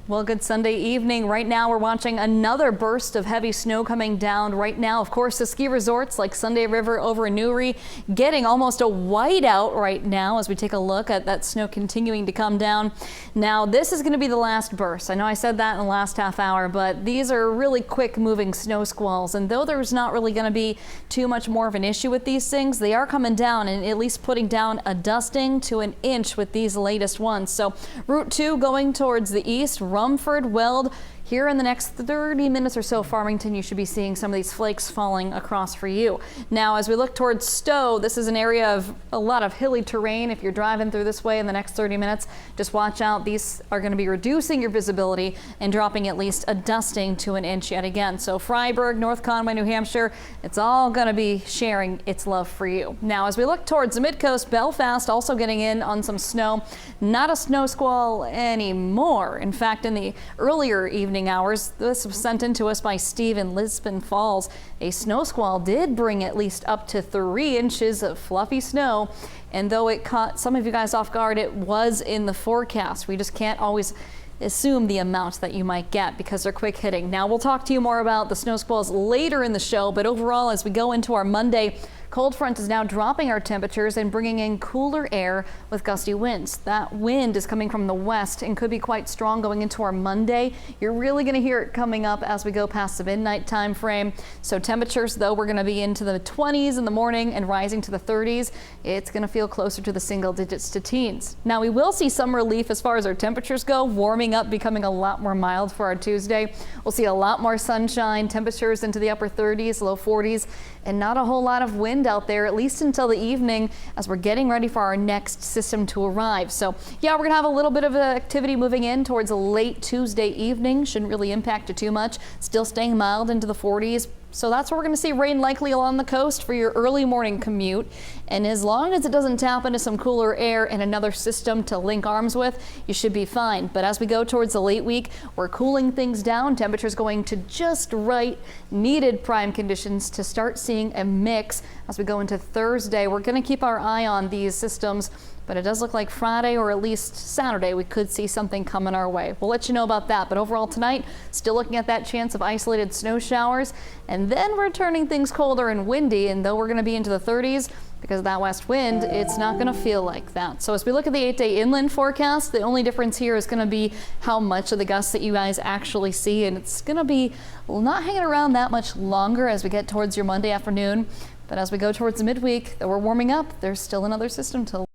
Well, good Sunday evening. Right now we're watching another burst of heavy snow coming down right now. Of course, the ski resorts like Sunday River over in Newry getting almost a whiteout right now as we take a look at that snow continuing to come down. Now, this is going to be the last burst. I know I said that in the last half hour, but these are really quick moving snow squalls. And though there's not really going to be too much more of an issue with these things, they are coming down and at least putting down a dusting to an inch with these latest ones. So Route 2 going towards the east, Rumford, Weld. Here in the next 30 minutes or so, Farmington, you should be seeing some of these flakes falling across for you. Now, as we look towards Stowe, this is an area of a lot of hilly terrain. If you're driving through this way in the next 30 minutes, just watch out. These are going to be reducing your visibility and dropping at least a dusting to an inch yet again. So Freiburg, North Conway, New Hampshire, it's all going to be sharing its love for you. Now, as we look towards the mid-coast, Belfast also getting in on some snow. Not a snow squall anymore. In fact, in the earlier evening hours, this was sent in to us by Steve in Lisbon Falls. A snow squall did bring at least up to 3 inches of fluffy snow. And though it caught some of you guys off guard, it was in the forecast. We just can't always assume the amount that you might get because they're quick hitting. Now, we'll talk to you more about the snow squalls later in the show, but overall, as we go into our Monday, cold front is now dropping our temperatures and bringing in cooler air with gusty winds. That wind is coming from the west and could be quite strong going into our Monday. You're really going to hear it coming up as we go past the midnight time frame. So temperatures, though, we're going to be into the 20s in the morning and rising to the 30s. It's going to feel closer to the single digits to teens. Now, we will see some relief as far as our temperatures go, warming up, becoming a lot more mild for our Tuesday. We'll see a lot more sunshine, temperatures into the upper 30s, low 40s, and not a whole lot of wind out there, at least until the evening as we're getting ready for our next system to arrive. So yeah, we're gonna have a little bit of activity moving in towards a late Tuesday evening. Shouldn't really impact it too much. Still staying mild into the 40s. So that's where we're going to see rain likely along the coast for your early morning commute. And as long as it doesn't tap into some cooler air and another system to link arms with, you should be fine. But as we go towards the late week, we're cooling things down. Temperatures going to just right, needed prime conditions to start seeing a mix. As we go into Thursday, we're going to keep our eye on these systems. But it does look like Friday or at least Saturday we could see something coming our way. We'll let you know about that. But overall tonight, still looking at that chance of isolated snow showers. And then we're turning things colder and windy. And though we're going to be into the 30s because of that west wind, it's not going to feel like that. So as we look at the 8-day inland forecast, the only difference here is going to be how much of the gusts that you guys actually see. And it's going to be not hanging around that much longer as we get towards your Monday afternoon. But as we go towards the midweek, though we're warming up, there's still another system to